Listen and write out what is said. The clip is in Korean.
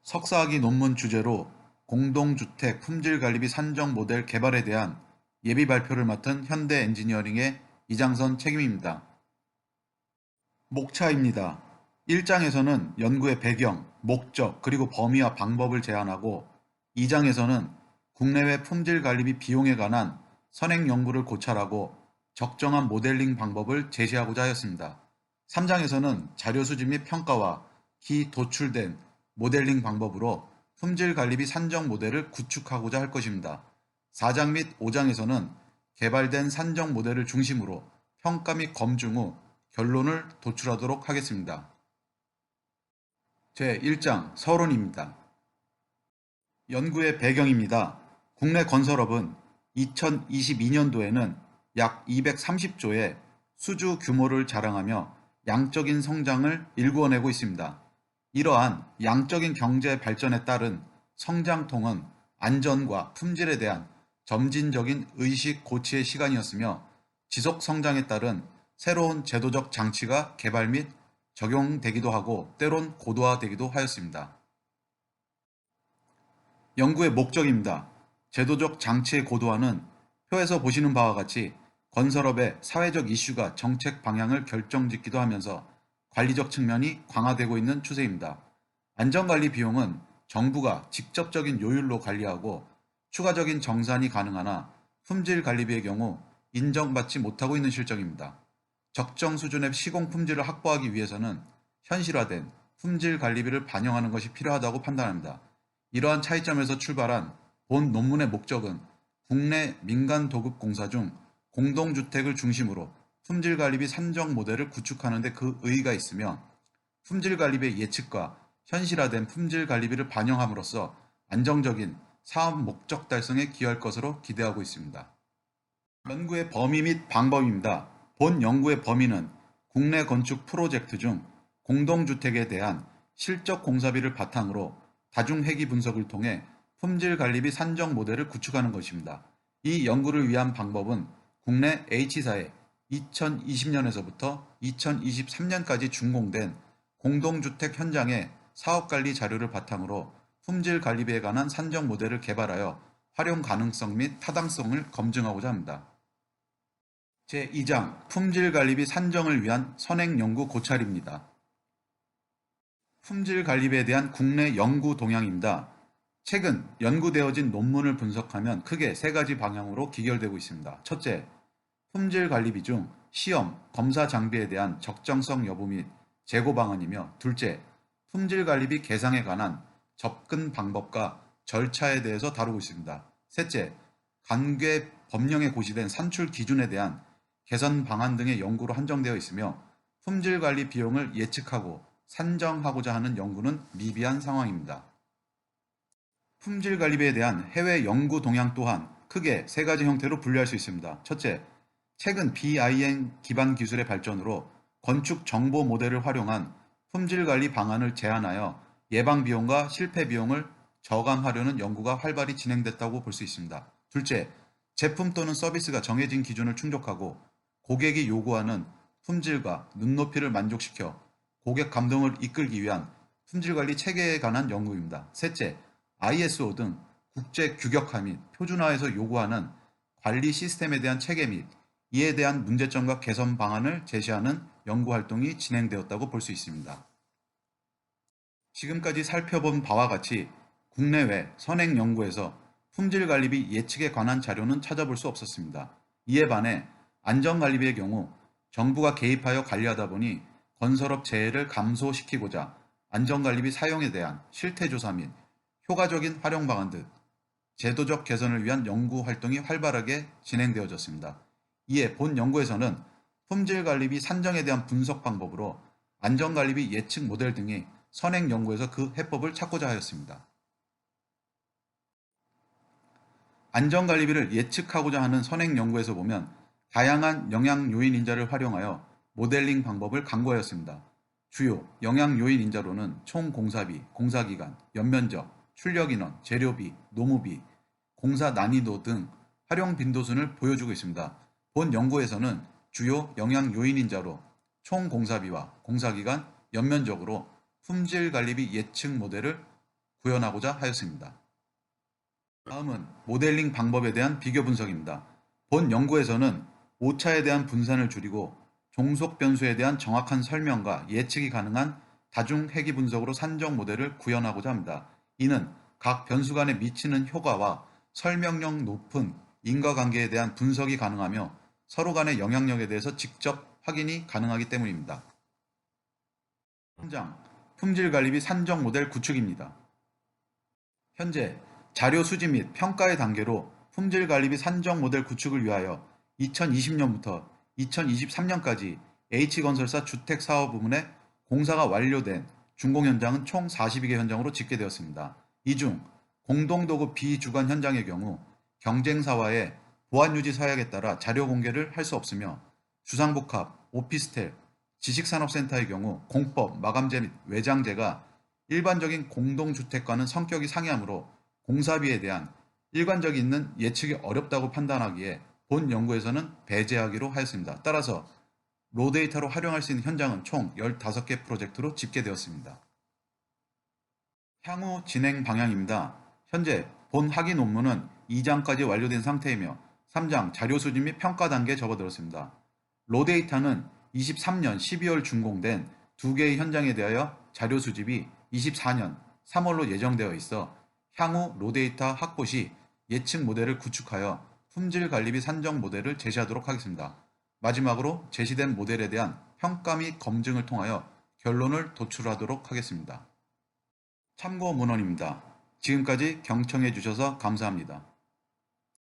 석사학위 논문 주제로 공동주택 품질관리비 산정 모델 개발에 대한 예비 발표를 맡은 현대엔지니어링의 이장선 책임입니다. 목차입니다. 1장에서는 연구의 배경, 목적, 그리고 범위와 방법을 제안하고 2장에서는 국내외 품질관리비 비용에 관한 선행 연구를 고찰하고 적정한 모델링 방법을 제시하고자 하였습니다. 3장에서는 자료 수집 및 평가와 기 도출된 모델링 방법으로 품질관리비 산정 모델을 구축하고자 할 것입니다. 4장 및 5장에서는 개발된 산정 모델을 중심으로 평가 및 검증 후 결론을 도출하도록 하겠습니다. 제1장 서론입니다. 연구의 배경입니다. 국내 건설업은 2022년도에는 약 230조의 수주 규모를 자랑하며 양적인 성장을 일구어내고 있습니다. 이러한 양적인 경제 발전에 따른 성장통은 안전과 품질에 대한 점진적인 의식 고취의 시간이었으며 지속 성장에 따른 새로운 제도적 장치가 개발 및 적용되기도 하고 때론 고도화되기도 하였습니다. 연구의 목적입니다. 제도적 장치의 고도화는 표에서 보시는 바와 같이 건설업의 사회적 이슈가 정책 방향을 결정짓기도 하면서 관리적 측면이 강화되고 있는 추세입니다. 안전관리 비용은 정부가 직접적인 요율로 관리하고 추가적인 정산이 가능하나 품질관리비의 경우 인정받지 못하고 있는 실정입니다. 적정 수준의 시공 품질을 확보하기 위해서는 현실화된 품질관리비를 반영하는 것이 필요하다고 판단합니다. 이러한 차이점에서 출발한 본 논문의 목적은 국내 민간 도급 공사 중 공동주택을 중심으로 품질관리비 산정 모델을 구축하는 데 그 의의가 있으며 품질관리비의 예측과 현실화된 품질관리비를 반영함으로써 안정적인 사업 목적 달성에 기여할 것으로 기대하고 있습니다. 연구의 범위 및 방법입니다. 본 연구의 범위는 국내 건축 프로젝트 중 공동주택에 대한 실적 공사비를 바탕으로 다중회기 분석을 통해 품질관리비 산정 모델을 구축하는 것입니다. 이 연구를 위한 방법은 국내 H사에 2020년에서부터 2023년까지 준공된 공동주택 현장의 사업관리 자료를 바탕으로 품질관리비에 관한 산정 모델을 개발하여 활용 가능성 및 타당성을 검증하고자 합니다. 제2장 품질관리비 산정을 위한 선행연구 고찰입니다. 품질관리비에 대한 국내 연구 동향입니다. 최근 연구되어진 논문을 분석하면 크게 세 가지 방향으로 기결되고 있습니다. 첫째, 품질관리비 중 시험, 검사 장비에 대한 적정성 여부 및 재고 방안이며 둘째, 품질관리비 계상에 관한 접근 방법과 절차에 대해서 다루고 있습니다. 셋째, 관계 법령에 고시된 산출 기준에 대한 개선 방안 등의 연구로 한정되어 있으며 품질관리 비용을 예측하고 산정하고자 하는 연구는 미비한 상황입니다. 품질관리비에 대한 해외 연구 동향 또한 크게 세 가지 형태로 분류할 수 있습니다. 첫째, 최근 BIM 기반 기술의 발전으로 건축 정보 모델을 활용한 품질관리 방안을 제안하여 예방 비용과 실패 비용을 저감하려는 연구가 활발히 진행됐다고 볼 수 있습니다. 둘째, 제품 또는 서비스가 정해진 기준을 충족하고 고객이 요구하는 품질과 눈높이를 만족시켜 고객 감동을 이끌기 위한 품질관리 체계에 관한 연구입니다. 셋째, ISO 등 국제 규격화 및 표준화에서 요구하는 관리 시스템에 대한 체계 및 이에 대한 문제점과 개선 방안을 제시하는 연구 활동이 진행되었다고 볼 수 있습니다. 지금까지 살펴본 바와 같이 국내외 선행 연구에서 품질관리비 예측에 관한 자료는 찾아볼 수 없었습니다. 이에 반해 안전관리비의 경우 정부가 개입하여 관리하다 보니 건설업 재해를 감소시키고자 안전관리비 사용에 대한 실태조사 및 효과적인 활용 방안 등 제도적 개선을 위한 연구 활동이 활발하게 진행되어졌습니다. 이에 본 연구에서는 품질관리비 산정에 대한 분석 방법으로 안전관리비 예측 모델 등이 선행 연구에서 그 해법을 찾고자 하였습니다. 안전관리비를 예측하고자 하는 선행 연구에서 보면 다양한 영향 요인 인자를 활용하여 모델링 방법을 강구하였습니다. 주요 영향 요인 인자로는 총 공사비, 공사기간, 연면적, 출력인원, 재료비, 노무비, 공사 난이도 등 활용 빈도순을 보여주고 있습니다. 본 연구에서는 주요 영향 요인 인자로 총 공사비와 공사기간, 연면적으로 품질관리비 예측 모델을 구현하고자 하였습니다. 다음은 모델링 방법에 대한 비교 분석입니다. 본 연구에서는 오차에 대한 분산을 줄이고 종속 변수에 대한 정확한 설명과 예측이 가능한 다중 회귀 분석으로 산정 모델을 구현하고자 합니다. 이는 각 변수 간에 미치는 효과와 설명력 높은 인과관계에 대한 분석이 가능하며 서로 간의 영향력에 대해서 직접 확인이 가능하기 때문입니다. 3장 품질관리 및 산정 모델 구축입니다. 현재 자료 수집 및 평가의 단계로 품질관리 및 산정 모델 구축을 위하여 2020년부터 2023년까지 H건설사 주택사업 부문의 공사가 완료된 준공 현장은 총 42개 현장으로 집계되었습니다. 이 중 공동도급 비주관 현장의 경우 경쟁사와의 보안유지 사약에 따라 자료 공개를 할 수 없으며 주상복합, 오피스텔, 지식산업센터의 경우 공법, 마감재 및 외장재가 일반적인 공동주택과는 성격이 상이하므로 공사비에 대한 일관적이 있는 예측이 어렵다고 판단하기에 본 연구에서는 배제하기로 하였습니다. 따라서 로데이터로 활용할 수 있는 현장은 총 15개 프로젝트로 집계되었습니다. 향후 진행 방향입니다. 현재 본 학위 논문은 2장까지 완료된 상태이며 3장 자료 수집 및 평가 단계에 접어들었습니다. 로데이터는 23년 12월 준공된 2개의 현장에 대하여 자료 수집이 24년 3월로 예정되어 있어 향후 로데이터 확보 시 예측 모델을 구축하여 품질 관리 및 산정 모델을 제시하도록 하겠습니다. 마지막으로 제시된 모델에 대한 평가 및 검증을 통하여 결론을 도출하도록 하겠습니다. 참고 문헌입니다. 지금까지 경청해 주셔서 감사합니다.